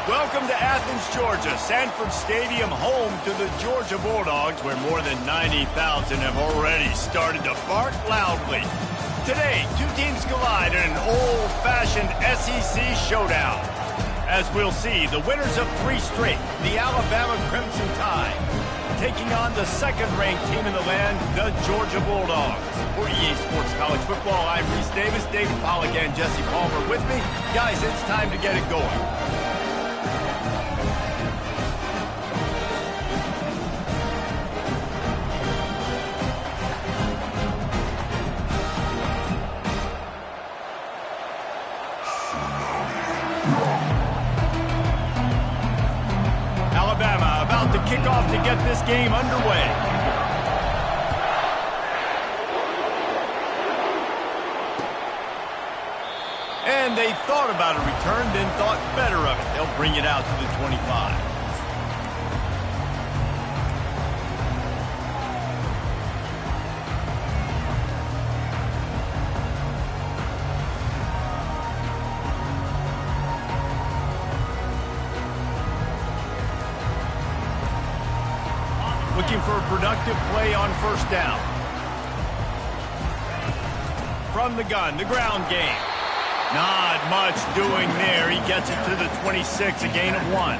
Welcome to Athens, Georgia, Sanford Stadium, home to the Georgia Bulldogs, where more than 90,000 have already started to bark loudly. Today, two teams collide in an old-fashioned SEC showdown. As we'll see, the winners of 3 straight, the Alabama Crimson Tide, taking on the second-ranked team in the land, the Georgia Bulldogs. For EA Sports College Football, I'm Reese Davis, David Pollack, and Jesse Palmer with me. Guys, it's time to get it going. Alabama about to kick off to get this game underway. And they thought about a return, then thought better of it. They'll bring it out to the 25. Looking for a productive play on first down. From the gun, the ground game. Not much doing there. He gets it to the 26, a gain of 1.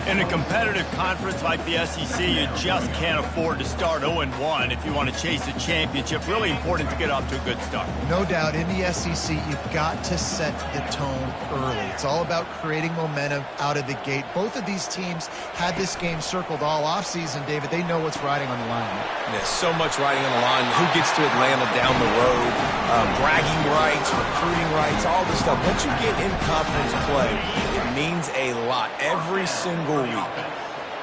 In a competitive conference like the SEC, you just can't afford to start 0-1 if you want to chase a championship. Really important to get off to a good start. No doubt, in the SEC, you've got to set the tone early. It's all about creating momentum out of the gate. Both of these teams had this game circled all offseason, David. They know what's riding on the line. There's so much riding on the line. Who gets to Atlanta down the road? Bragging rights, recruiting rights, all this stuff. Once you get in conference play, it means a lot every single week.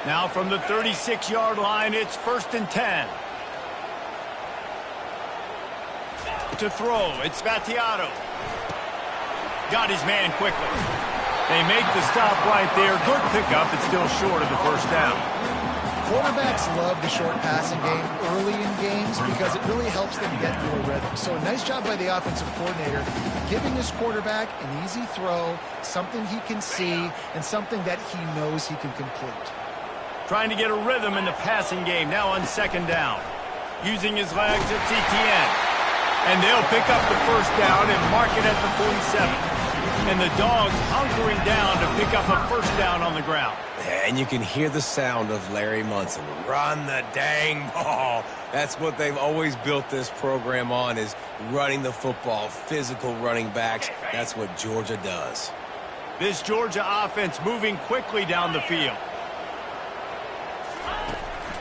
Now from the 36-yard line, it's 1st and 10. To throw, it's Battiato. Got his man quickly. They make the stop right there. Good pickup, but still short of the first down. Quarterbacks love the short passing game early in games because it really helps them get into a rhythm. So a nice job by the offensive coordinator giving his quarterback an easy throw, something he can see, and something that he knows he can complete. Trying to get a rhythm in the passing game now on 2nd down. Using his legs, it's Etienne. And they'll pick up the first down and mark it at the 47. And the Dogs hunkering down to pick up a first down on the ground. And you can hear the sound of Larry Munson. Run the dang ball. That's what they've always built this program on, is running the football, physical running backs. That's what Georgia does. This Georgia offense moving quickly down the field.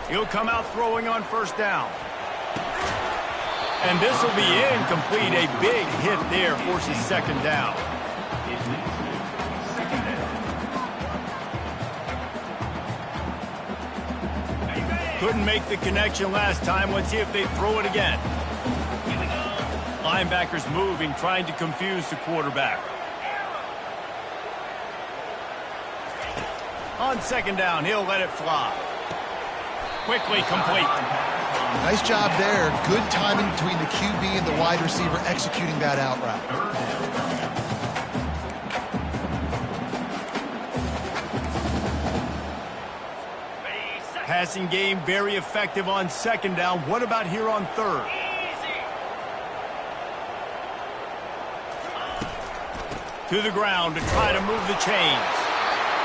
He'll come out throwing on first down. And this will be incomplete. A big hit there forces 2nd down. Couldn't make the connection last time. Let's see if they throw it again. Linebackers moving, trying to confuse the quarterback. On 2nd down, he'll let it fly. Quickly complete. Nice job there. Good timing between the QB and the wide receiver executing that out route. Passing game very effective on 2nd down. What about here on 3rd? To the ground to try to move the chains.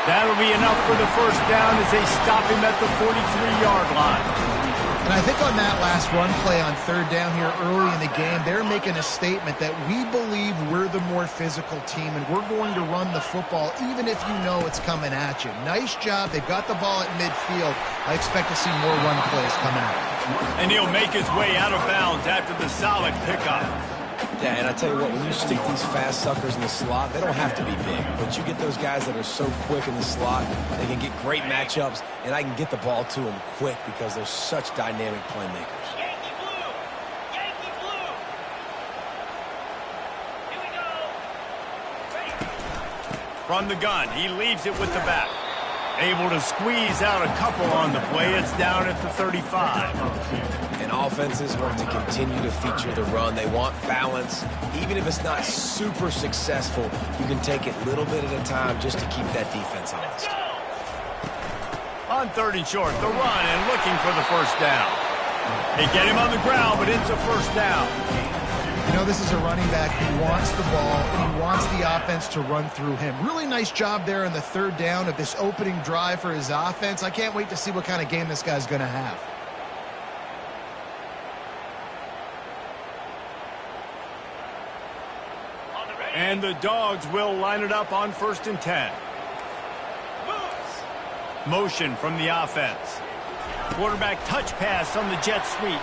That'll be enough for the first down as they stop him at the 43-yard line. And I think on that last run play on 3rd down here early in the game, they're making a statement that we believe we're the more physical team and we're going to run the football even if you know it's coming at you. Nice job. They've got the ball at midfield. I expect to see more run plays coming out. And he'll make his way out of bounds after the solid pickup. Yeah, and I tell you what, when you stick these fast suckers in the slot, they don't have to be big. But you get those guys that are so quick in the slot, they can get great matchups, and I can get the ball to them quick because they're such dynamic playmakers. Yankee blue! Yankee blue! Here we go! From the gun, he leaves it with the back. Able to squeeze out a couple on the play. It's down at the 35. And offenses want to continue to feature the run. They want balance. Even if it's not super successful, you can take it little bit at a time just to keep that defense honest. On 3rd and short, the run and looking for the first down. They get him on the ground, but it's a first down. You know, this is a running back who wants the ball, and he wants the offense to run through him. Really nice job there on the 3rd down of this opening drive for his offense. I can't wait to see what kind of game this guy's going to have. And the Dogs will line it up on 1st and 10. Motion from the offense. Quarterback touch pass on the jet sweep.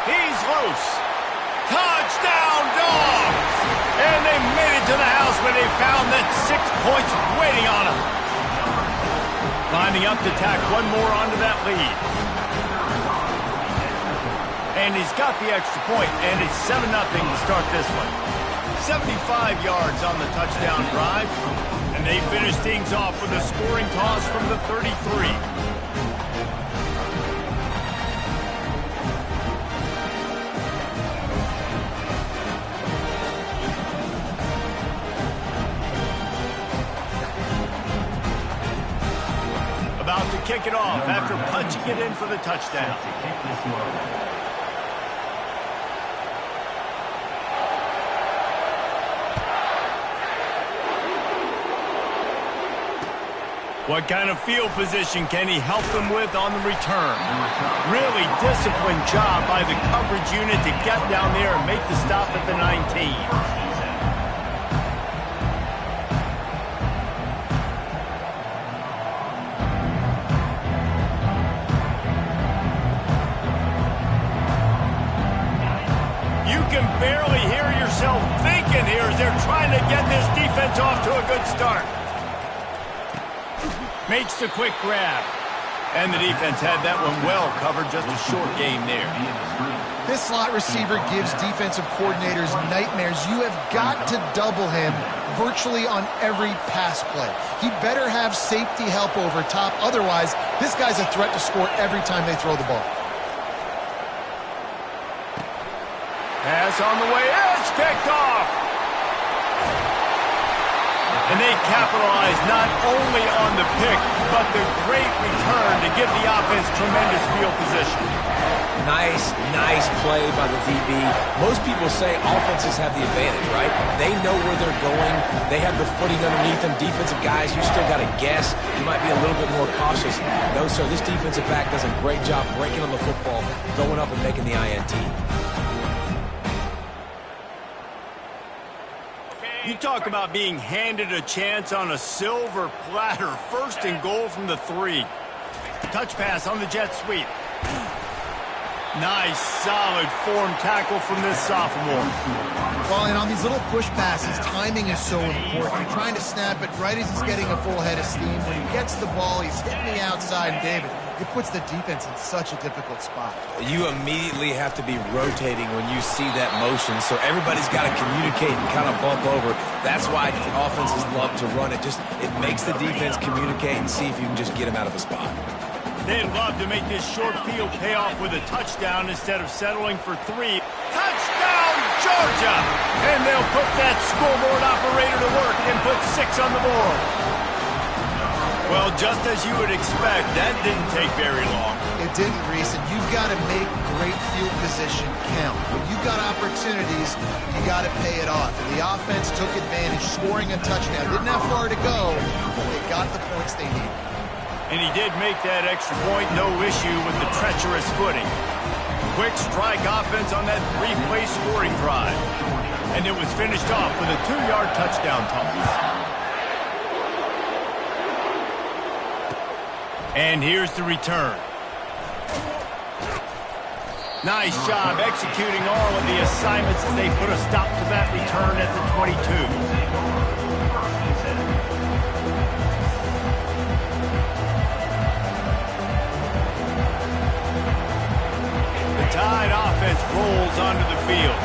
He's loose. Touchdown, Dogs! And they made it to the house where they found that 6 points waiting on them. Lining up to tack one more onto that lead. And he's got the extra point, and it's 7-0 to start this one. 75 yards on the touchdown drive. And they finish things off with a scoring toss from the 33. About to kick it off after punching it in for the touchdown. What kind of field position can he help them with on the return? Really disciplined job by the coverage unit to get down there and make the stop at the 19. Barely hear yourself thinking here as they're trying to get this defense off to a good start. Makes the quick grab. And the defense had that one well covered, just a short game there. This slot receiver gives defensive coordinators nightmares. You have got to double him virtually on every pass play. He better have safety help over top. Otherwise, this guy's a threat to score every time they throw the ball. Pass on the way, it's picked off. And they capitalize not only on the pick, but the great return to give the offense tremendous field position. Nice play by the DB. Most people say offenses have the advantage, right? They know where they're going. They have the footing underneath them. Defensive guys, you still got to guess. You might be a little bit more cautious. No, sir, this defensive back does a great job breaking on the football, going up and making the INT. You talk about being handed a chance on a silver platter. 1st and goal from the 3. Touch pass on the jet sweep. Nice, solid form tackle from this sophomore. Well, and on these little push passes, timing is so important. You're trying to snap it right as he's getting a full head of steam. When he gets the ball, he's hitting the outside, and David, it puts the defense in such a difficult spot. You immediately have to be rotating when you see that motion, so everybody's got to communicate and kind of bump over. That's why offenses love to run it. It makes the defense communicate and see if you can just get him out of a spot. They'd love to make this short field pay off with a touchdown instead of settling for 3. Touchdown, Georgia! And they'll put that scoreboard operator to work and put 6 on the board. Well, just as you would expect, that didn't take very long. It didn't, Reese, and you've got to make great field position count. When you've got opportunities, you got to pay it off. And the offense took advantage, scoring a touchdown. Didn't have far to go, but they got the points they needed. And he did make that extra point, no issue with the treacherous footing. Quick strike offense on that 3-play scoring drive. And it was finished off with a 2-yard touchdown toss. And here's the return. Nice job executing all of the assignments as they put a stop to that return at the 22. Tide offense rolls onto the field.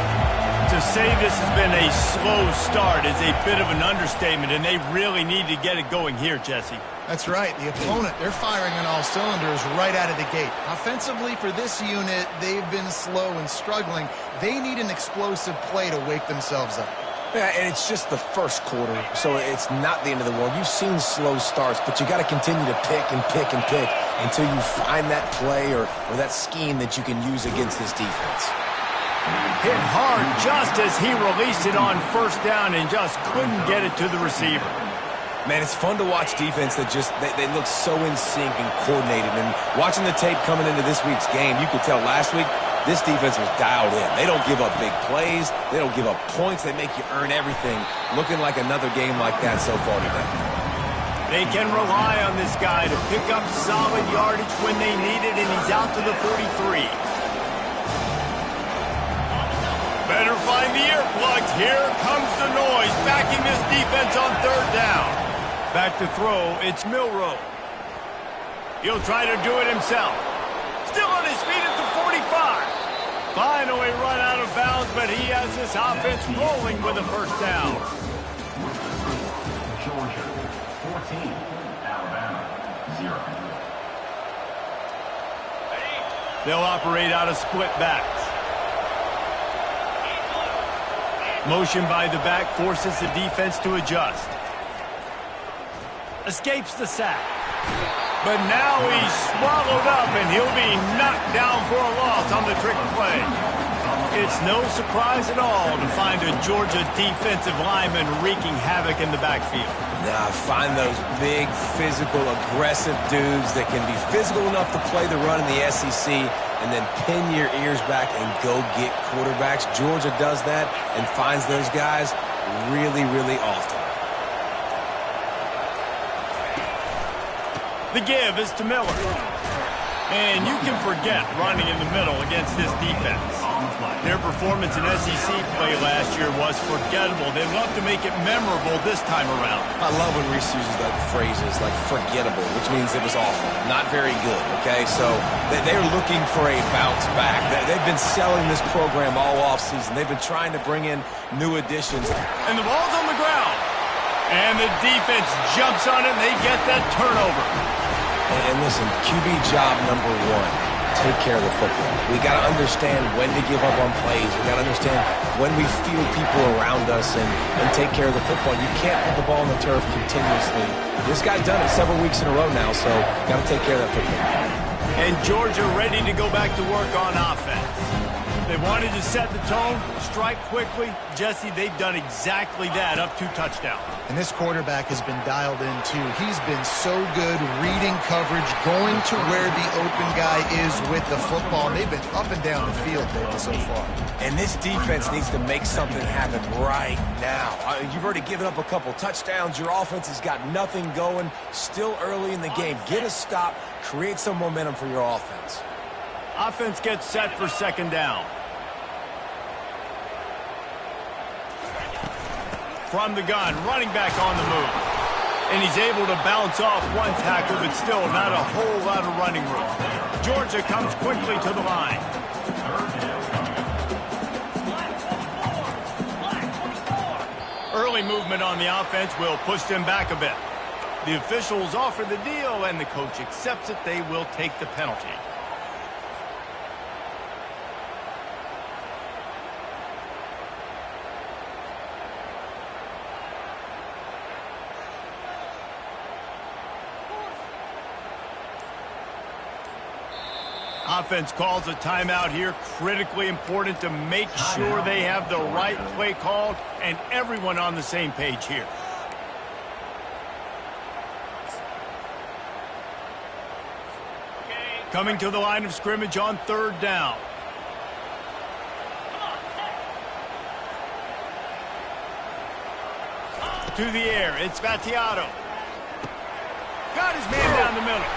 To To say this has been a slow start is a bit of an understatement, and they really need to get it going here, Jesse. That's right. The opponent, they're firing on all cylinders right out of the gate. Offensively, for this unit, they've been slow and struggling. They need an explosive play to wake themselves up. Yeah, and it's just the first quarter, so it's not the end of the world. You've seen slow starts, but you got to continue to pick and pick and pick until you find that play or that scheme that you can use against this defense. Hit hard just as he released it on first down and just couldn't get it to the receiver. Man, it's fun to watch defense that just, they look so in sync and coordinated. And watching the tape coming into this week's game, you could tell last week, this defense was dialed in. They don't give up big plays. They don't give up points. They make you earn everything. Looking like another game like that so far today. They can rely on this guy to pick up solid yardage when they need it, and he's out to the 43. Better find the earplugs. Here comes the noise, backing this defense on third down. Back to throw, it's Milroe. He'll try to do it himself. Still on his feet at the 45. Finally run out of bounds, but he has this offense rolling with a first down. Georgia, 14. Alabama, 0. They'll operate out of split backs. Motion by the back forces the defense to adjust. Escapes the sack. But now he's swallowed up, and he'll be knocked down for a loss on the trick play. It's no surprise at all to find a Georgia defensive lineman wreaking havoc in the backfield. Now, find those big, physical, aggressive dudes that can be physical enough to play the run in the SEC and then pin your ears back and go get quarterbacks. Georgia does that and finds those guys really, really often. The give is to Miller. And you can forget running in the middle against this defense. Their performance in SEC play last year was forgettable. They'd love to make it memorable this time around. I love when Reese uses that phrases like forgettable, which means it was awful, not very good, okay? So they're looking for a bounce back. They've been selling this program all offseason. They've been trying to bring in new additions. And the ball's on the ground. And the defense jumps on it, and they get that turnover. And listen, QB job number one, take care of the football. We got to understand when to give up on plays. We got to understand when we feel people around us and take care of the football. You can't put the ball on the turf continuously. This guy's done it several weeks in a row now, so got to take care of that football. And Georgia ready to go back to work on offense. They wanted to set the tone, strike quickly. Jesse, they've done exactly that, up 2 touchdowns. And this quarterback has been dialed in, too. He's been so good reading coverage, going to where the open guy is with the football. They've been up and down the field, David, so far. And this defense needs to make something happen right now. You've already given up a couple touchdowns. Your offense has got nothing going. Still early in the game. Get a stop. Create some momentum for your offense. Offense gets set for second down. From the gun, running back on the move. And he's able to bounce off one tackle, but still not a whole lot of running room. Georgia comes quickly to the line. Early movement on the offense will push them back a bit. The officials offer the deal, and the coach accepts it. They will take the penalty. Offense calls a timeout here. Critically important to make sure they have the right play called and everyone on the same page here. Coming to the line of scrimmage on third down. To the air, it's Vattiato. Got his man down the middle.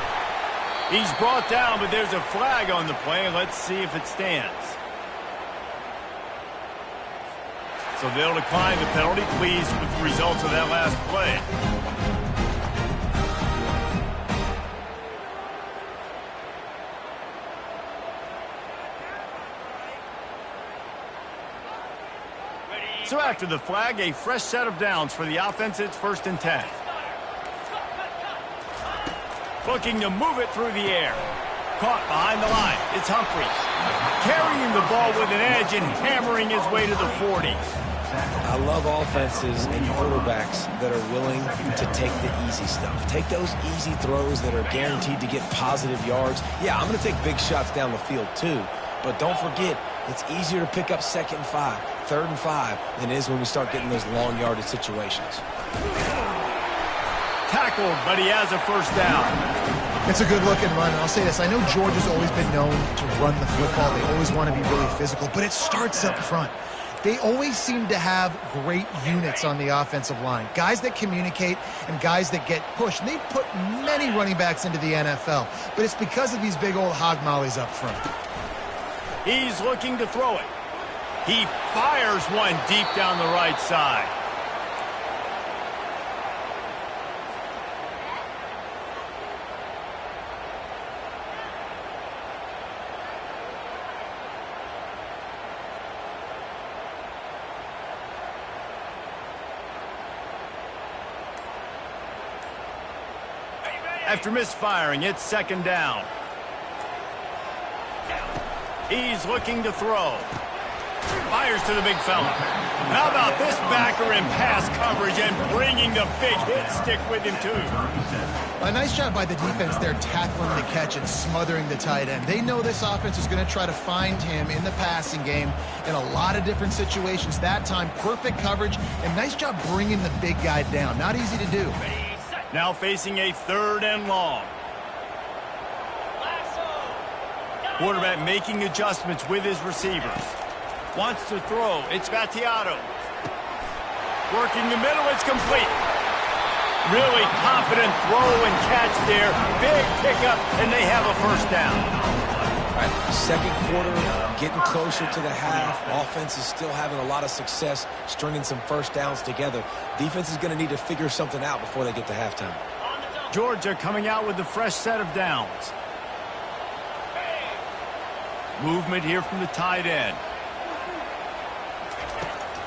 He's brought down, but there's a flag on the play. Let's see if it stands. So they'll decline the penalty. Pleased with the results of that last play. So after the flag, a fresh set of downs for the offense. It's 1st and 10. Looking to move it through the air. Caught behind the line. It's Humphries. Carrying the ball with an edge and hammering his way to the 40. I love offenses and quarterbacks that are willing to take the easy stuff. Take those easy throws that are guaranteed to get positive yards. Yeah, I'm going to take big shots down the field too. But don't forget, it's easier to pick up 2nd and 5, 3rd and 5 than it is when we start getting those long yardage situations. Tackled, but he has a 1st down. It's a good-looking run. And I'll say this. I know Georgia's always been known to run the football. They always want to be really physical, but it starts up front. They always seem to have great units on the offensive line. Guys that communicate and guys that get pushed. And they've put many running backs into the NFL, but it's because of these big old hog mollies up front. He's looking to throw it. He fires one deep down the right side. After misfiring, it's 2nd down. He's looking to throw. Fires to the big fella. How about this backer in pass coverage and bringing the big hit stick with him, too? A nice job by the defense there tackling the catch and smothering the tight end. They know this offense is going to try to find him in the passing game in a lot of different situations. That time, perfect coverage, and nice job bringing the big guy down. Not easy to do. Now facing a 3rd and long. Quarterback making adjustments with his receivers. Wants to throw. It's Vattiato. Working the middle. It's complete. Really confident throw and catch there. Big pickup, and they have a 1st down. All right, 2nd quarter, getting closer to the half. Offense is still having a lot of success stringing some 1st downs together. Defense is going to need to figure something out before they get to halftime. Georgia coming out with a fresh set of downs. Movement here from the tight end.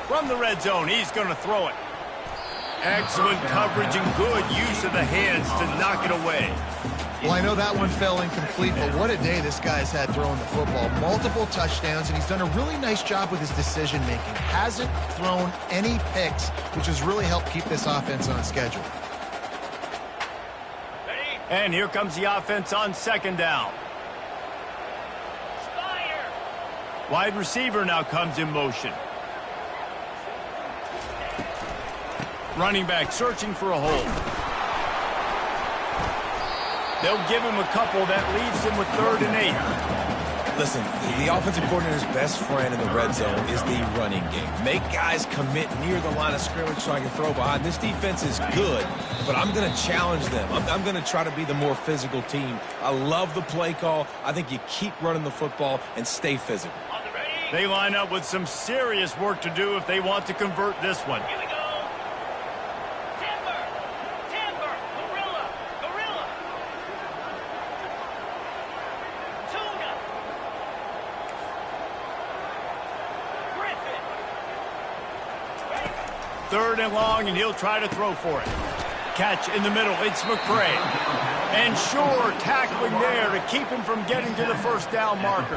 From the red zone, he's going to throw it. Excellent coverage and good use of the hands to knock it away. Well, I know that one fell incomplete, but what a day this guy's had throwing the football. Multiple touchdowns, and he's done a really nice job with his decision-making. Hasn't thrown any picks, which has really helped keep this offense on schedule. And here comes the offense on 2nd down. Wide receiver now comes in motion. Running back searching for a hole. They'll give him a couple. That leaves him with 3rd and 8. Listen, the offensive coordinator's best friend in the red zone is the running game. Make guys commit near the line of scrimmage so I can throw behind. This defense is good, but I'm going to challenge them. I'm going to try to be the more physical team. I love the play call. I think you keep running the football and stay physical. They line up with some serious work to do if they want to convert this one. Here we go. Timber. Gorilla. Tuna. Griffin. 3rd and long, and he'll try to throw for it. Catch in the middle. It's McCray. And sure, tackling there to keep him from getting to the 1st down marker.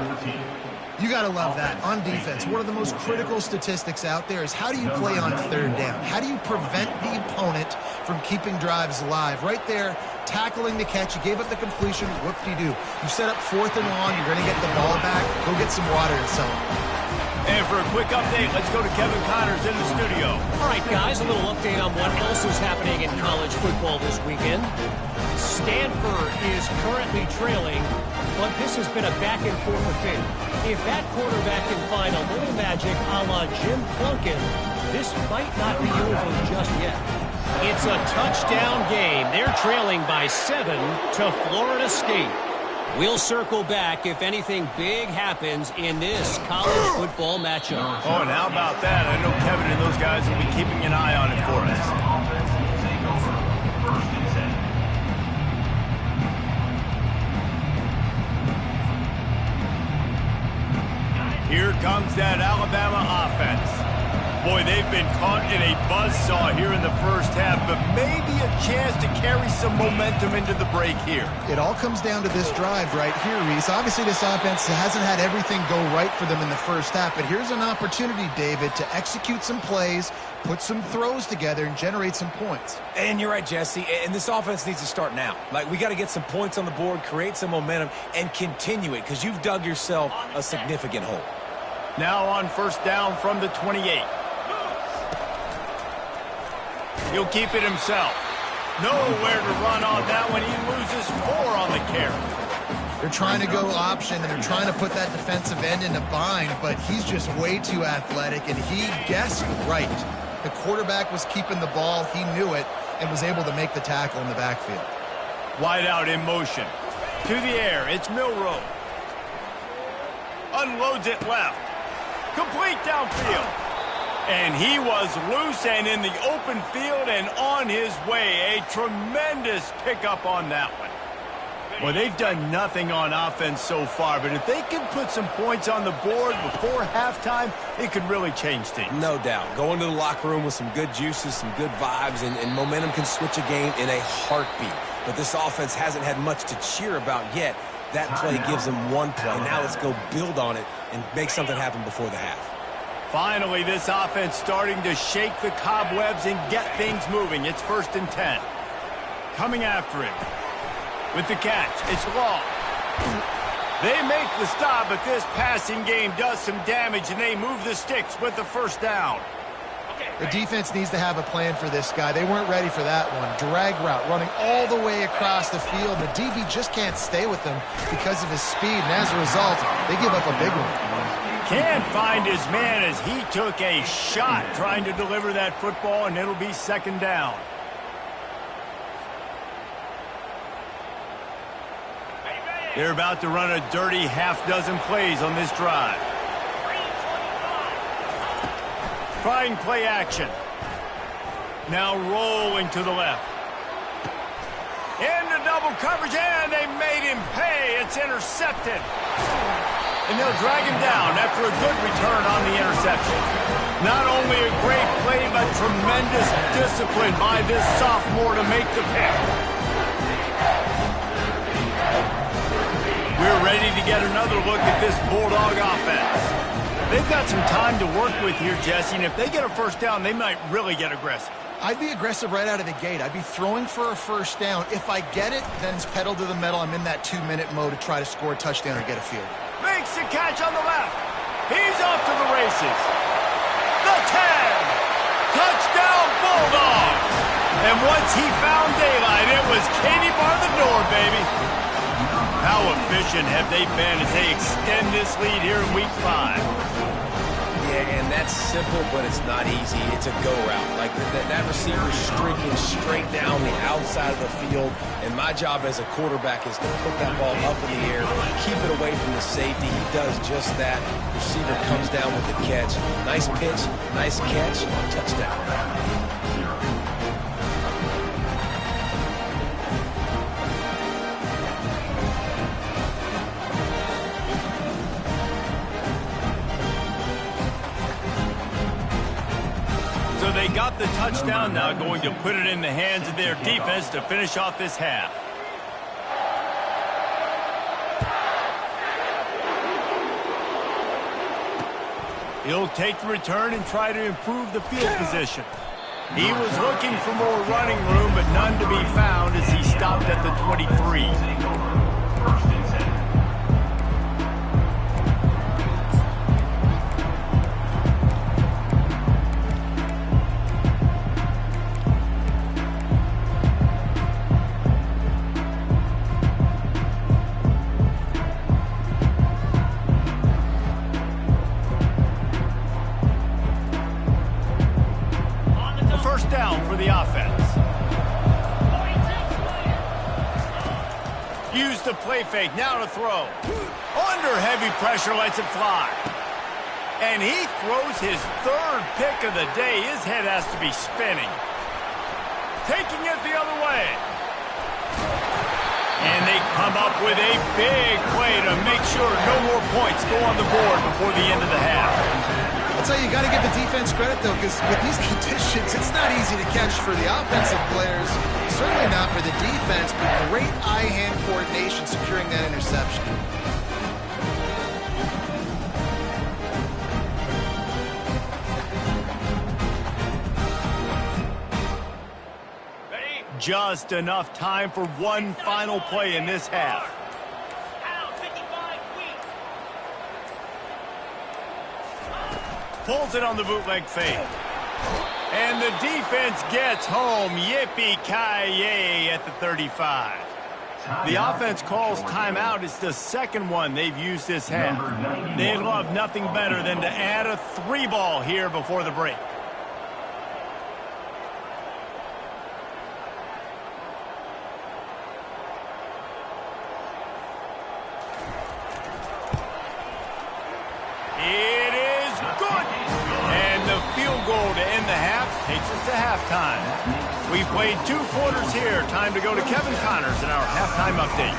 You got to love that. On defense, one of the most critical statistics out there is how do you play on 3rd down? How do you prevent the opponent from keeping drives alive? Right there, tackling the catch. You gave up the completion. Whoop-de-doo. You set up 4th and long. You're going to get the ball back. Go get some water and sell it. And for a quick update, let's go to Kevin Connors in the studio. All right, guys, a little update on what else is happening in college football this weekend. Stanford is currently trailing, but this has been a back-and-forth affair. If that quarterback can find a little magic a la Jim Plunkett, this might not be over just yet. It's a touchdown game. They're trailing by 7 to Florida State. We'll circle back if anything big happens in this college football matchup. Oh, and how about that? I know Kevin and those guys will be keeping an eye on it for us. Here comes that Alabama offense. Boy, they've been caught in a buzzsaw here in the first half, but maybe a chance to carry some momentum into the break here. It all comes down to this drive right here, Reese. Obviously, this offense hasn't had everything go right for them in the first half, but here's an opportunity, David, to execute some plays, put some throws together, and generate some points. And you're right, Jesse, and this offense needs to start now. Like, we got to get some points on the board, create some momentum, and continue it, because you've dug yourself a significant hole. Now on first down from the 28. He'll keep it himself. Nowhere to run on that one. He loses 4 on the carry. They're trying to go option, and they're trying to put that defensive end in a bind, but he's just way too athletic, and he guessed right. The quarterback was keeping the ball. He knew it and was able to make the tackle in the backfield. Wide out in motion. To the air. It's Milroe. Unloads it left. Complete downfield. And he was loose and in the open field and on his way. A tremendous pickup on that one. Well, they've done nothing on offense so far, but if they can put some points on the board before halftime, it could really change things. No doubt. Go into the locker room with some good juices, some good vibes, and momentum can switch a game in a heartbeat. But this offense hasn't had much to cheer about yet. That play gives them one play. Now let's go build on it and make something happen before the half. Finally, this offense starting to shake the cobwebs and get things moving. It's 1st and 10. Coming after him. With the catch, it's Law. They make the stop, but this passing game does some damage, and they move the sticks with the first down. The defense needs to have a plan for this guy. They weren't ready for that one. Drag route, running all the way across the field. The DB just can't stay with them because of his speed, and as a result, they give up a big one. Can't find his man as he took a shot trying to deliver that football, and it'll be 2nd down. They're about to run a dirty half-dozen plays on this drive. Trying play action. Now rolling to the left. Into double coverage, and they made him pay. It's intercepted. And they'll drag him down after a good return on the interception. Not only a great play, but tremendous discipline by this sophomore to make the pick. We're ready to get another look at this Bulldog offense. They've got some time to work with here, Jesse, and if they get a first down, they might really get aggressive. I'd be aggressive right out of the gate. I'd be throwing for a first down. If I get it, then it's pedal to the metal. I'm in that 2-minute mode to try to score a touchdown or get a field. Makes the catch on the left. He's off to the races. The 10. Touchdown Bulldogs. And once he found daylight, it was Katie bar the door, baby. How efficient have they been as they extend this lead here in Week 5? Yeah, and that's simple, but it's not easy. It's a go route. Like that receiver's streaking straight down the outside of the field, and my job as a quarterback is to put that ball up in the air, keep it away from the safety. He does just that. Receiver comes down with the catch. Nice pitch, nice catch, touchdown. So they got the touchdown, now going to put it in the hands of their defense to finish off this half. He'll take the return and try to improve the field position. He was looking for more running room, but none to be found as he stopped at the 23. Down for the offense. Use the play fake, now to throw. Under heavy pressure, lets it fly. And he throws his 3rd pick of the day. His head has to be spinning. Taking it the other way. And they come up with a big play to make sure no more points go on the board before the end of the half. I'll tell you, you got to give the defense credit, though, because with these conditions, it's not easy to catch for the offensive players. Certainly not for the defense, but great eye-hand coordination securing that interception. Just enough time for one final play in this half. Pulls it on the bootleg fake. And the defense gets home. Yippee-ki-yay at the 35. The offense calls timeout. It's the second one they've used this half. They'd love nothing better than to add a 3-ball here before the break. It is good. And the field goal to end the half takes us to halftime. We played 2 quarters here. Time to go to Kevin Connors in our halftime update.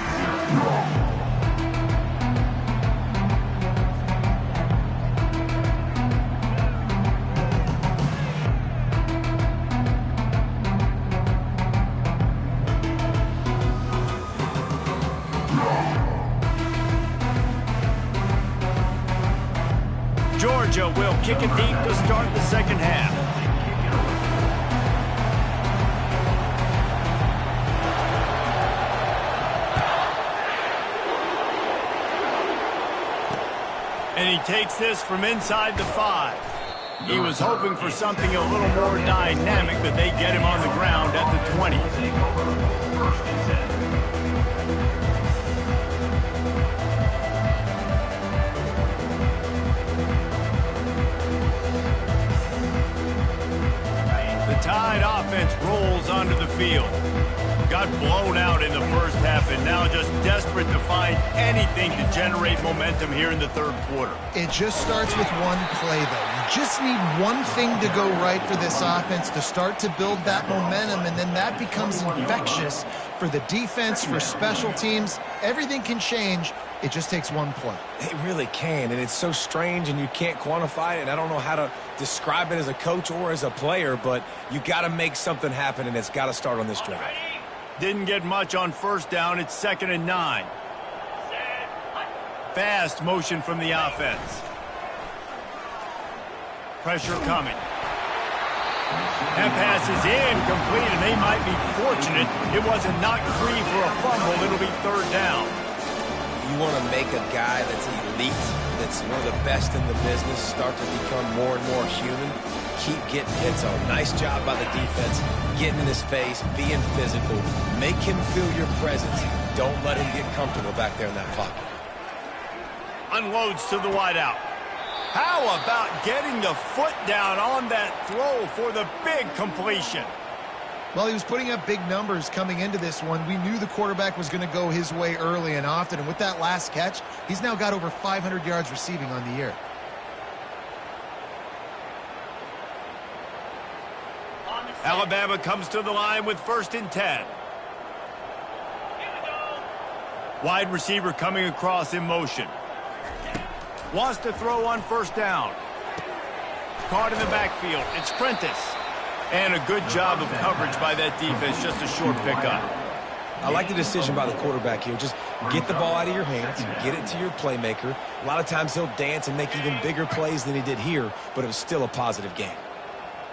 Georgia will kick it deep to start the second half. And he takes this from inside the 5. He was hoping for something a little more dynamic, but they get him on the ground at the 20. Tide offense rolls onto the field. Got blown out in the first half and now just desperate to find anything to generate momentum here in the third quarter. It just starts with one play, though. You just need one thing to go right for this offense to start to build that momentum, and then that becomes infectious for the defense, for special teams. Everything can change. It just takes one play. It really can, and it's so strange, and you can't quantify it, and I don't know how to describe it as a coach or as a player, but you got to make something happen, and it's got to start on this drive. Didn't get much on first down. It's 2nd and 9. Fast motion from the offense. Pressure coming. That pass is incomplete, and they might be fortunate it wasn't knocked free for a fumble. It'll be 3rd down. You want to make a guy that's elite, that's one of the best in the business, start to become more and more human. Keep getting hits on. Nice job by the defense, getting in his face, being physical. Make him feel your presence. Don't let him get comfortable back there in that pocket. Unloads to the wideout. How about getting the foot down on that throw for the big completion? Well, he was putting up big numbers coming into this one. We knew the quarterback was going to go his way early and often, and with that last catch, he's now got over 500 yards receiving on the year. Alabama comes to the line with 1st and 10. Wide receiver coming across in motion. Wants to throw on 1st down. Caught in the backfield. It's Prentice. And a good job of coverage by that defense. Just a short pickup. I like the decision by the quarterback here. Just get the ball out of your hands, get it to your playmaker. A lot of times he'll dance and make even bigger plays than he did here, but it was still a positive game.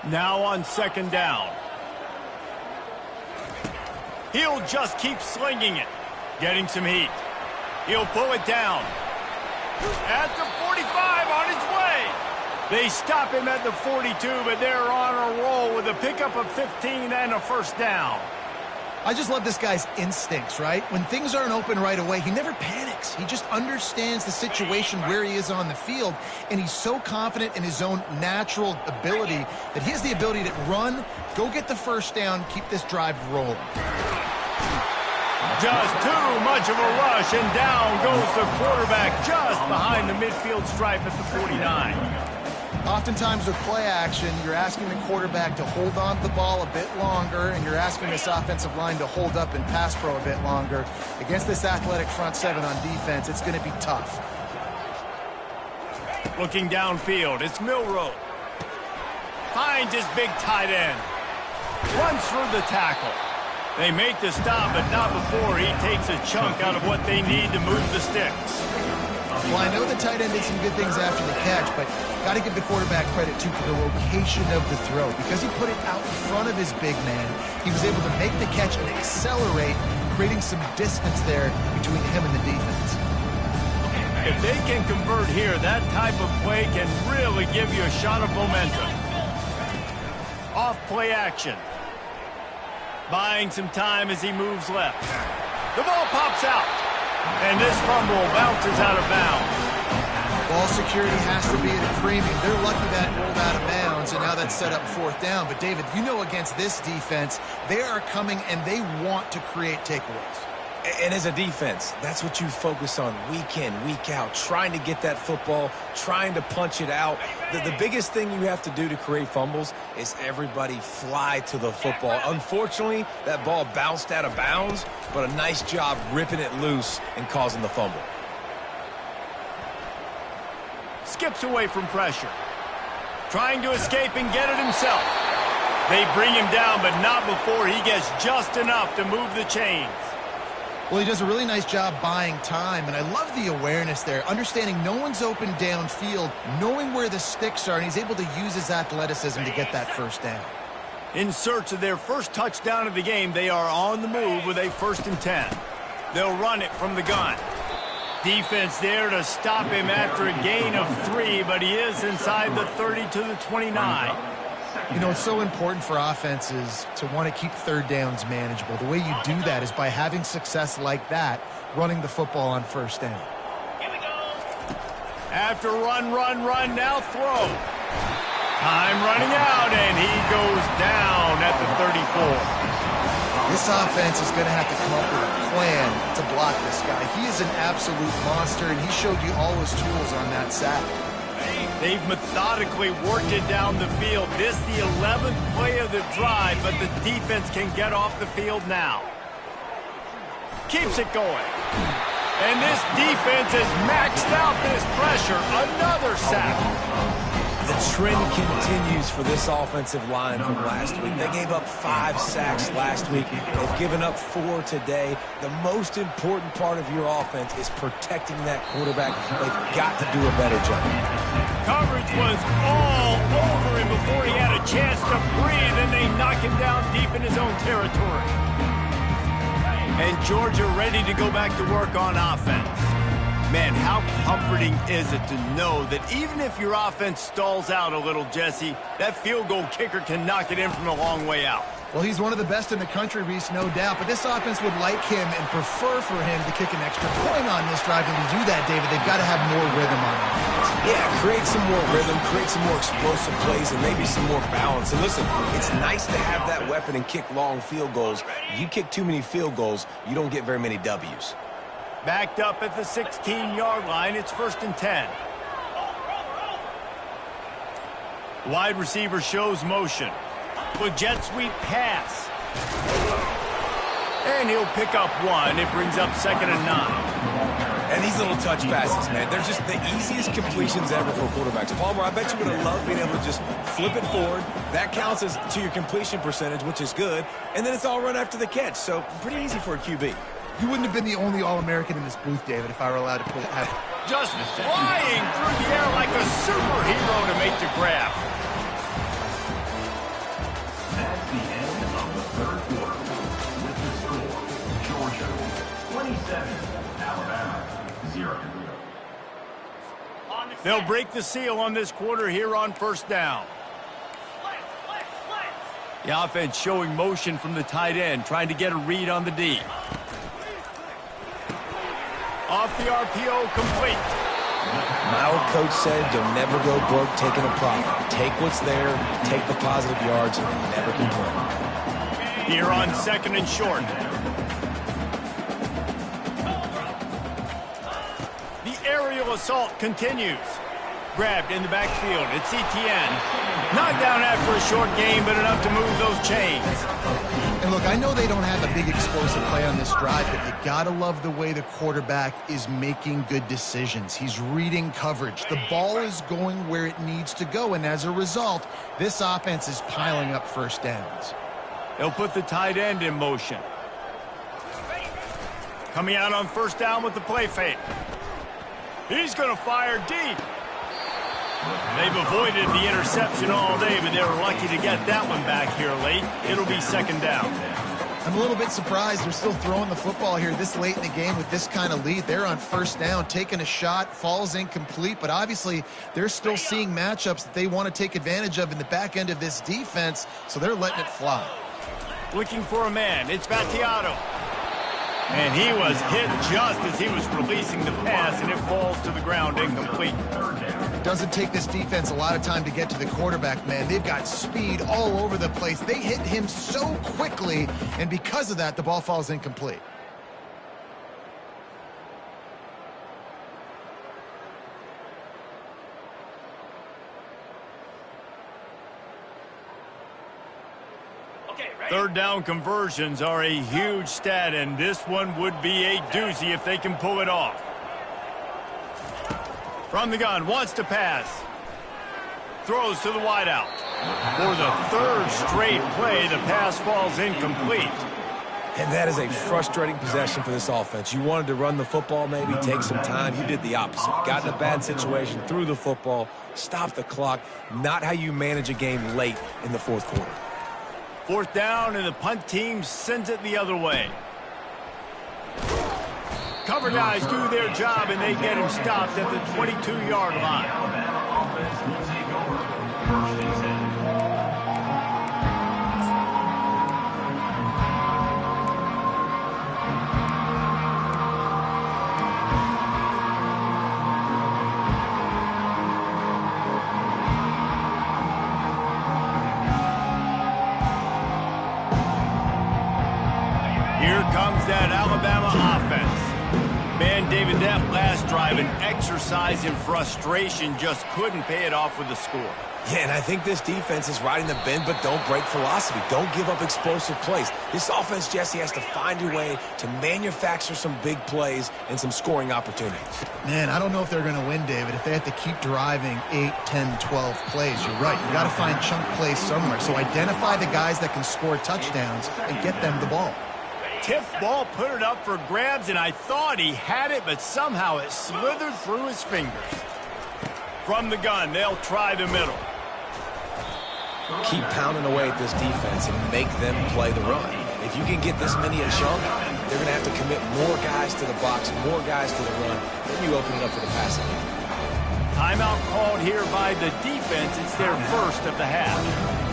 Now on 2nd down. He'll just keep slinging it. Getting some heat. He'll pull it down. At the 45 on his way. They stop him at the 42, but they're on a roll with a pickup of 15 and a 1st down. I just love this guy's instincts, right? When things aren't open right away, he never panics. He just understands the situation where he is on the field, and he's so confident in his own natural ability that he has the ability to run, go get the 1st down, keep this drive rolling. Just too much of a rush, and down goes the quarterback just behind the midfield stripe at the 49. Oftentimes with play action, you're asking the quarterback to hold on to the ball a bit longer, and you're asking this offensive line to hold up and pass pro a bit longer. Against this athletic front 7 on defense, it's going to be tough. Looking downfield, it's Milroe. Finds his big tight end. Runs through the tackle. They make the stop, but not before he takes a chunk out of what they need to move the sticks. Well, I know the tight end did some good things after the catch, but got to give the quarterback credit, too, for the location of the throw. Because he put it out in front of his big man, he was able to make the catch and accelerate, creating some distance there between him and the defense. If they can convert here, that type of play can really give you a shot of momentum. Off play action. Buying some time as he moves left. The ball pops out. And this fumble bounces out of bounds. Ball security has to be at a premium. They're lucky that rolled out of bounds, and now that's set up fourth down. But, David, you know against this defense, they are coming and they want to create takeaways. And as a defense, that's what you focus on week in, week out, trying to get that football, trying to punch it out. The biggest thing you have to do to create fumbles is everybody fly to the football. Unfortunately, that ball bounced out of bounds, but a nice job ripping it loose and causing the fumble. Skips away from pressure. Trying to escape and get it himself. They bring him down, but not before he gets just enough to move the chains. Well, he does a really nice job buying time, and I love the awareness there, understanding no one's open downfield, knowing where the sticks are, and he's able to use his athleticism to get that first down. In search of their first touchdown of the game, they are on the move with a 1st and 10. They'll run it from the gun. Defense there to stop him after a gain of 3, but he is inside the 30 to the 29. You know, it's so important for offenses to want to keep third downs manageable. The way you do that is by having success like that, running the football on first down. Here we go. After run, now throw. Time running out, and he goes down at the 34. This offense is going to have to come up with a plan to block this guy. He is an absolute monster, and he showed you all his tools on that sack. They've methodically worked it down the field. This is the 11th play of the drive, but the defense can get off the field now. Keeps it going. And this defense has maxed out this pressure. Another sack. The trend continues for this offensive line from last week. They gave up 5 sacks last week. They've given up 4 today. The most important part of your offense is protecting that quarterback. They've got to do a better job. Coverage was all over him before he had a chance to breathe, and they knock him down deep in his own territory. And Georgia ready to go back to work on offense. Man, how comforting is it to know that even if your offense stalls out a little, Jesse, that field goal kicker can knock it in from a long way out. Well, he's one of the best in the country, Reese, no doubt. But this offense would like him and prefer for him to kick an extra point on this drive. And to do that, David, they've got to have more rhythm on offense. Yeah, create some more rhythm, create some more explosive plays, and maybe some more balance. And listen, it's nice to have that weapon and kick long field goals. You kick too many field goals, you don't get very many W's. Backed up at the 16-yard line, it's 1st and 10. Wide receiver shows motion. With jet sweep pass. And he'll pick up 1. It brings up 2nd and 9. And these little touch passes, man, they're just the easiest completions ever for quarterbacks. Palmer, I bet you would have loved being able to just flip it forward. That counts as to your completion percentage, which is good. And then it's all run after the catch, so pretty easy for a QB. You wouldn't have been the only All-American in this booth, David, if I were allowed to have just flying through the air like a superhero to make the grab. That's the end of the third quarter. With the score, Georgia 27, Alabama 0. They'll break the seal on this quarter here on 1st down. The offense showing motion from the tight end, trying to get a read on the D. Off the RPO, complete. My old coach said you'll never go broke taking a profit. Take what's there, take the positive yards, and never complain. Here on 2nd and short. The aerial assault continues. Grabbed in the backfield. It's Etienne. Knocked down after a short game, but enough to move those chains. And And look, I know they don't have a big explosive play on this drive, but you gotta love the way the quarterback is making good decisions. He's reading coverage. The ball is going where it needs to go, and as a result, this offense is piling up first downs. They'll put the tight end in motion. Coming out on first down with the play fake. He's going to fire deep. They've avoided the interception all day, but they were lucky to get that one back here late. It'll be second down. I'm a little bit surprised they're still throwing the football here this late in the game with this kind of lead. They're on first down, taking a shot, falls incomplete, but obviously they're still seeing matchups that they want to take advantage of in the back end of this defense, so they're letting it fly. Looking for a man. It's Battiato. And he was hit just as he was releasing the pass, and it falls to the ground incomplete. It doesn't take this defense a lot of time to get to the quarterback, man. They've got speed all over the place. They hit him so quickly, and because of that, the ball falls incomplete. Third down conversions are a huge stat, and this one would be a doozy if they can pull it off. From the gun, wants to pass. Throws to the wideout. For the third straight play, the pass falls incomplete. And that is a frustrating possession for this offense. You wanted to run the football, maybe take some time. You did the opposite. Got in a bad situation, threw the football, stopped the clock. Not how you manage a game late in the fourth quarter. Fourth down, and the punt team sends it the other way. Cover guys do their job, and they get him stopped at the 22-yard line. Offense will take over. First and 10. Here comes that Alabama offense. Man, David, that last drive, an exercise in frustration, just couldn't pay it off with the score. Yeah, and I think this defense is riding the bend, but don't break philosophy. Don't give up explosive plays. This offense, Jesse, has to find a way to manufacture some big plays and some scoring opportunities. Man, I don't know if they're going to win, David, if they have to keep driving 8, 10, 12 plays. You're right. You got to find chunk plays somewhere. So identify the guys that can score touchdowns and get them the ball. Tip ball, put it up for grabs, and I thought he had it, but somehow it slithered through his fingers. From the gun, they'll try the middle. Keep pounding away at this defense and make them play the run. If you can get this many a chunk, they're going to have to commit more guys to the box, more guys to the run. Then you open it up for the passing game. Timeout called here by the defense. It's their first of the half.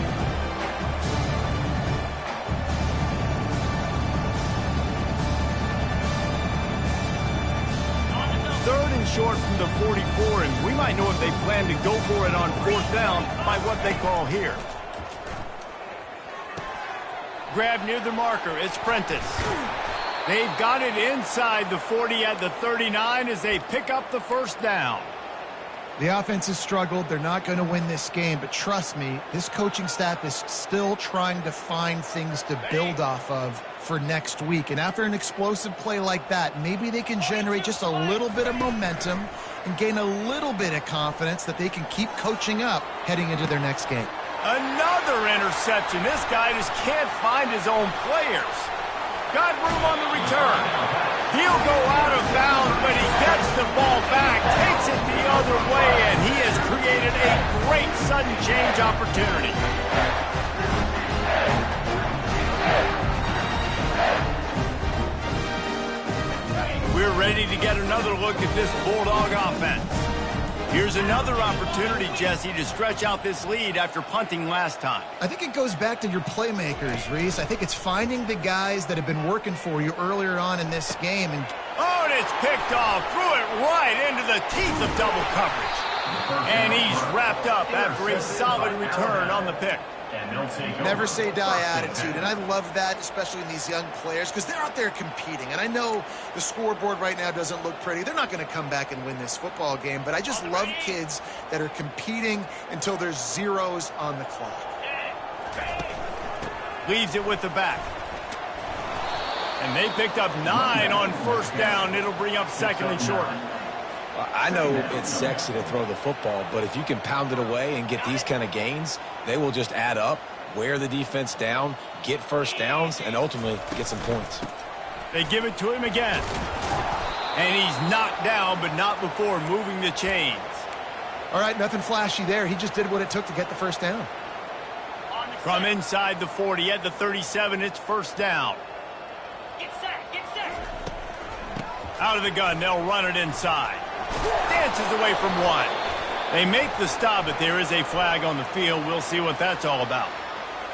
Third and short from the 44, and we might know if they plan to go for it on fourth down by what they call here. Grab near the marker, it's Prentice. They've got it inside the 40 at the 39 as they pick up the first down. The offense has struggled. They're not going to win this game, but trust me, this coaching staff is still trying to find things to build off of for next week. And after an explosive play like that, maybe they can generate just a little bit of momentum and gain a little bit of confidence that they can keep coaching up heading into their next game. Another interception. This guy just can't find his own players. Got room on the return. He'll go out of bounds, but he gets the ball back, takes it the other way, and he has created a great sudden change opportunity. We're ready to get another look at this Bulldog offense. Here's another opportunity, Jesse, to stretch out this lead after punting last time. I think it goes back to your playmakers, Reese. I think it's finding the guys that have been working for you earlier on in this game. Oh, and it's picked off. Threw it right into the teeth of double coverage. And he's wrapped up after a solid return on the pick. Never say die attitude, and I love that, especially in these young players, because they're out there competing. And I know the scoreboard right now doesn't look pretty. They're not going to come back and win this football game, but I just love kids that are competing until there's zeros on the clock. Leaves it with the back. And they picked up 9 on first down. It'll bring up second and short. I know it's sexy to throw the football, but if you can pound it away and get these kind of gains, they will just add up, wear the defense down, get first downs, and ultimately get some points. They give it to him again. And he's knocked down, but not before moving the chains. All right, nothing flashy there. He just did what it took to get the first down. From inside the 40 at the 37, it's first down. Get set, get set. Out of the gun, they'll run it inside. Dances away from one. They make the stop, but there is a flag on the field. We'll see what that's all about.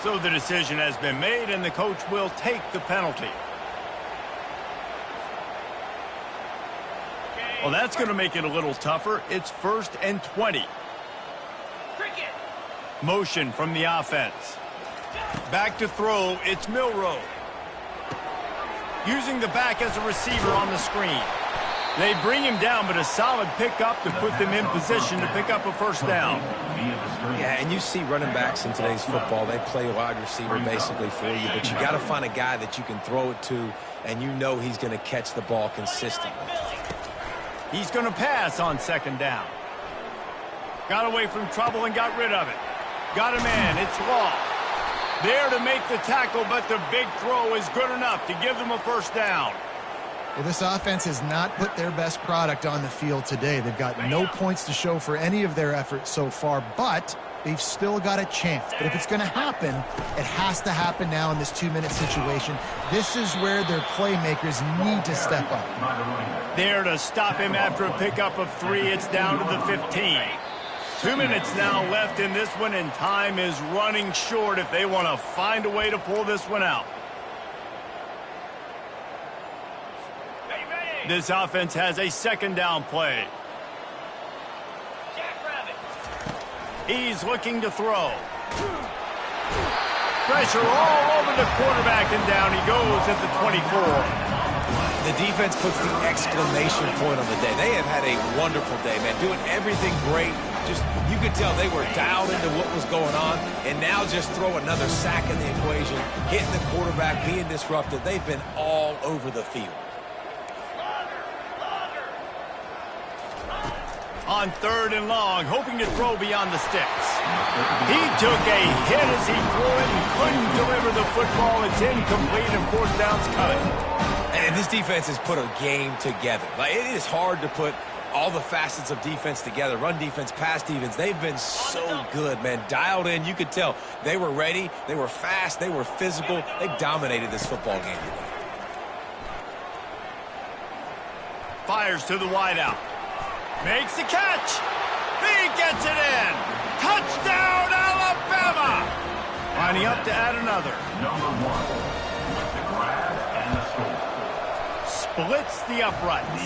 So the decision has been made, and the coach will take the penalty. Well, that's going to make it a little tougher. It's 1st and 20. Cricket. Motion from the offense. Back to throw, it's Milroe. Using the back as a receiver on the screen. They bring him down, but a solid pickup to put them in position to pick up a first down. Yeah, and you see running backs in today's football, they play wide receiver basically for you, but you got to find a guy that you can throw it to, and you know he's going to catch the ball consistently. He's going to pass on second down. Got away from trouble and got rid of it. Got a man, it's Law. There to make the tackle, but the big throw is good enough to give them a first down. Well, this offense has not put their best product on the field today. They've got no points to show for any of their efforts so far, but they've still got a chance. But if it's going to happen, it has to happen now in this 2-minute situation. This is where their playmakers need to step up. There to stop him after a pickup of 3. It's down to the 15. 2 minutes now left in this one, and time is running short if they want to find a way to pull this one out. This offense has a second down play. Jackrabbit. He's looking to throw. Pressure all over the quarterback, and down he goes at the 24. The defense puts the exclamation point on the day. They have had a wonderful day, man, doing everything great. Just, you could tell they were dialed into what was going on, and now just throw another sack in the equation, hitting the quarterback, being disruptive. They've been all over the field. On 3rd and long, hoping to throw beyond the sticks. He took a hit as he threw it and couldn't deliver the football. It's incomplete and 4th down's cut. And this defense has put a game together. Like, it is hard to put all the facets of defense together. Run defense, pass defense. They've been so good, man. Dialed in. You could tell they were ready. They were fast. They were physical. They dominated this football game today. Fires to the wideout. Makes the catch. He gets it in. Touchdown, Alabama. Lining up to add another. Number 1 with the grab and the score. Splits the uprights.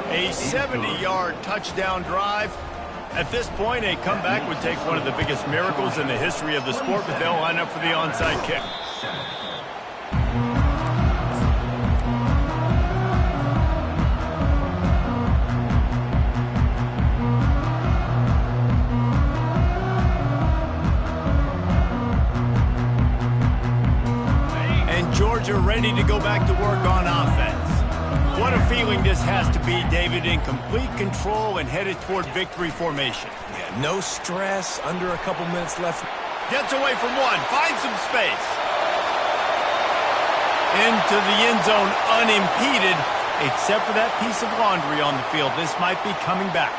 A 70-yard touchdown drive. At this point, a comeback would take one of the biggest miracles in the history of the sport, but they'll line up for the onside kick. Georgia ready to go back to work on offense. What a feeling this has to be, David, in complete control and headed toward victory formation. Yeah, no stress, under a couple minutes left. Gets away from one, finds some space. Into the end zone unimpeded, except for that piece of laundry on the field. This might be coming back.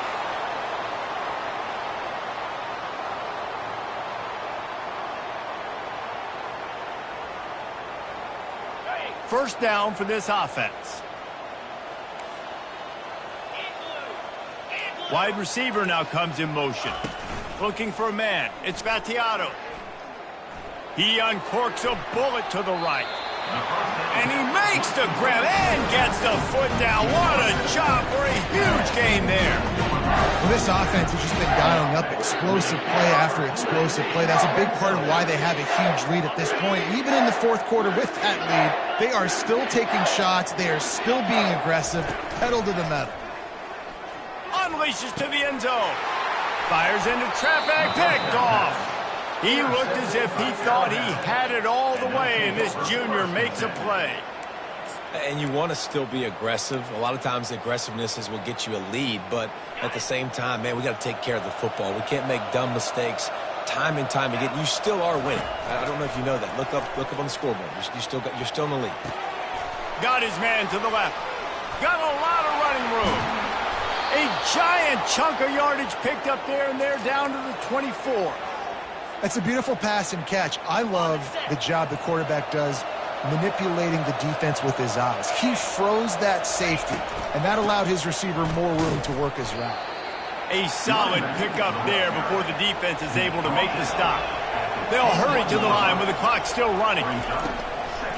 First down for this offense. Wide receiver now comes in motion. Looking for a man. It's Battiato. He uncorks a bullet to the right. And he makes the grab and gets the foot down. What a job for a huge gain there. Well, this offense has just been dialing up explosive play after explosive play. That's a big part of why they have a huge lead at this point. Even in the 4th quarter with that lead, they are still taking shots. They are still being aggressive. Pedal to the metal. Unleashes to the end zone. Fires into traffic. Picked off. He looked as if he thought he had it all the way, and this junior makes a play. And you want to still be aggressive. A lot of times aggressiveness is what gets you a lead, but at the same time, man, we got to take care of the football. We can't make dumb mistakes time and time again. You still are winning. I don't know if you know that. Look up on the scoreboard. You're still in the lead. Got his man to the left. Got a lot of running room. A giant chunk of yardage picked up there, and they're down to the 24. That's a beautiful pass and catch. I love the job the quarterback does manipulating the defense with his eyes. He froze that safety, and that allowed his receiver more room to work his route. A solid pickup there before the defense is able to make the stop. They'll hurry to the line with the clock still running.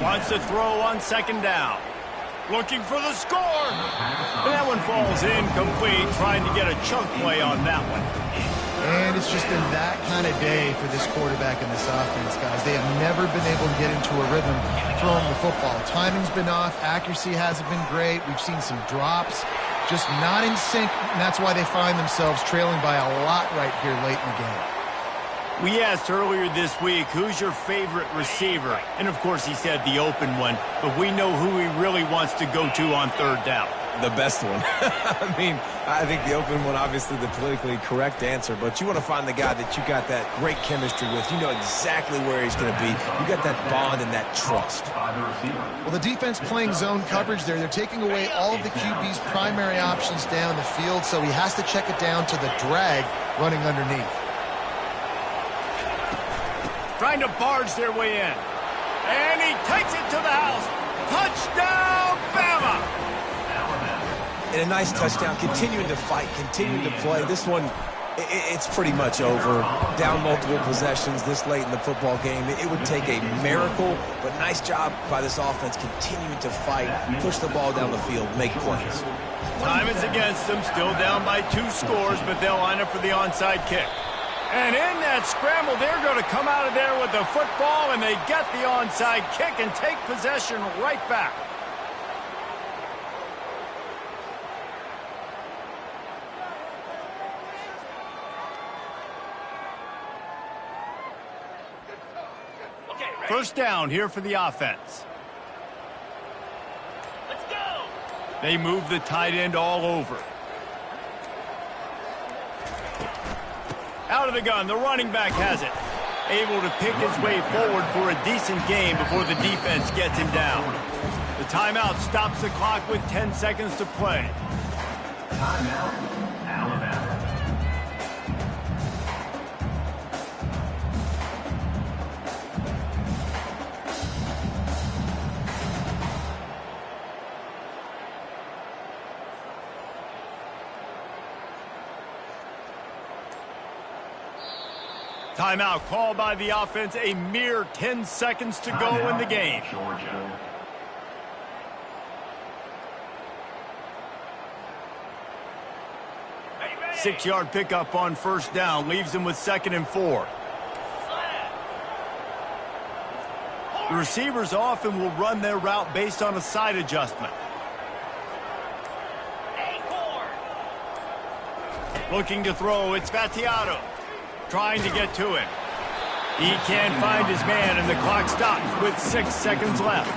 Wants to throw on second down. Looking for the score. And that one falls incomplete, trying to get a chunk play on that one. And it's just been that kind of day for this quarterback and this offense, guys. They have never been able to get into a rhythm throwing the football. Timing's been off. Accuracy hasn't been great. We've seen some drops. Just not in sync, and that's why they find themselves trailing by a lot right here late in the game. We asked earlier this week, who's your favorite receiver? And, of course, he said the open one, but we know who he really wants to go to on third down. The best one. I mean, I think the open one, obviously the politically correct answer, but you want to find the guy that you got that great chemistry with. You know exactly where he's going to be. You got that bond and that trust. Well, the defense playing zone coverage there. They're taking away all of the QB's primary options down the field, so he has to check it down to the drag running underneath. Trying to barge their way in. And he takes it to the house. Touchdown, Bama! And a nice touchdown, continuing to fight, continuing to play. This one, it's pretty much over. Down multiple possessions this late in the football game. It would take a miracle, but nice job by this offense continuing to fight, push the ball down the field, make plays. Time is against them, still down by 2 scores, but they'll line up for the onside kick. And in that scramble, they're going to come out of there with the football, and they get the onside kick and take possession right back. First down here for the offense. Let's go. They move the tight end all over. Out of the gun, the running back has it. Able to pick his way forward for a decent gain before the defense gets him down. The timeout stops the clock with 10 seconds to play. Timeout, Alabama. Timeout called by the offense. A mere 10 seconds to go in the game. Georgia. Ready, ready. 6-yard pickup on first down. Leaves them with 2nd and 4. The receivers often will run their route based on a side adjustment. Acorn. Looking to throw, it's Vattiato. Trying to get to him. He can't find his man, and the clock stops with 6 seconds left.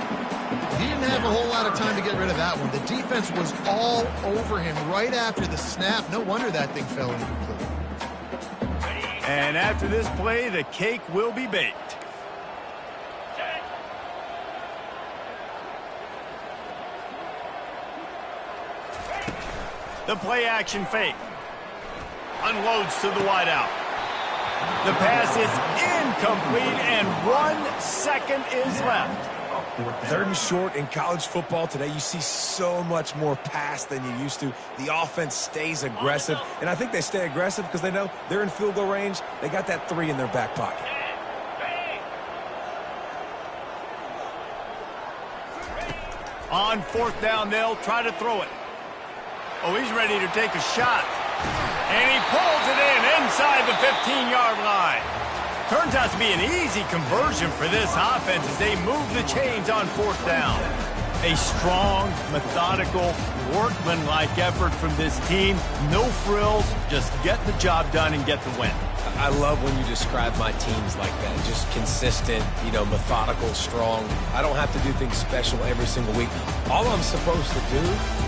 He didn't have a whole lot of time to get rid of that one. The defense was all over him right after the snap. No wonder that thing fell incomplete. And after this play, the cake will be baked. Set. The play action fake. Unloads to the wideout. The pass is incomplete, and 1 second is left. 3rd and short in college football today. You see so much more pass than you used to. The offense stays aggressive, and I think they stay aggressive because they know they're in field goal range. They got that 3 in their back pocket. On 4th down, they'll try to throw it. Oh, he's ready to take a shot. And he pulls it in inside the 15-yard line. Turns out to be an easy conversion for this offense as they move the chains on 4th down. A strong, methodical, workmanlike effort from this team. No frills, just get the job done and get the win. I love when you describe my teams like that. Just consistent, methodical, strong. I don't have to do things special every single week. All I'm supposed to do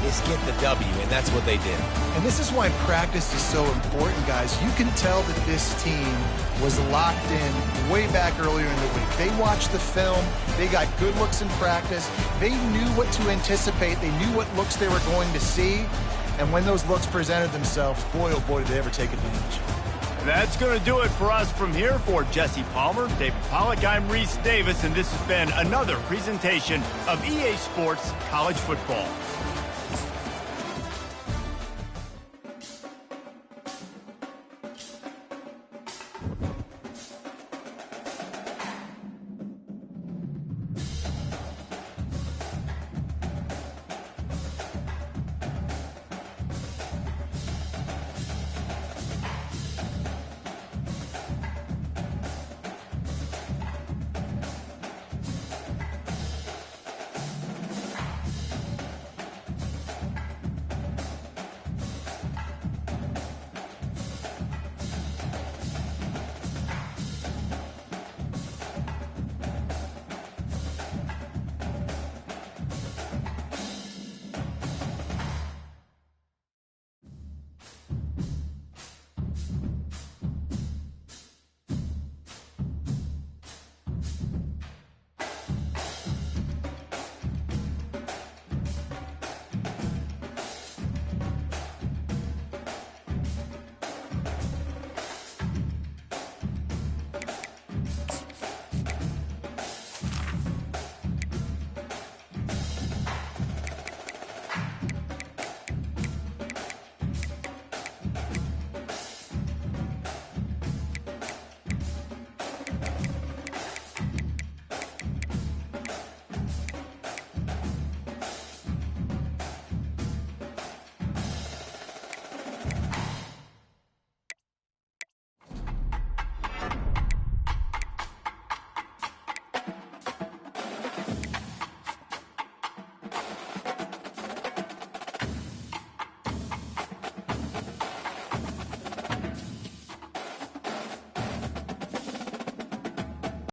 is get the W, and that's what they did. And this is why practice is so important, guys. You can tell that this team was locked in way back earlier in the week. They watched the film. They got good looks in practice. They knew what to anticipate. They knew what looks they were going to see. And when those looks presented themselves, boy, oh boy, did they ever take advantage. That's going to do it for us from here. For Jesse Palmer, David Pollack, I'm Reese Davis, and this has been another presentation of EA Sports College Football.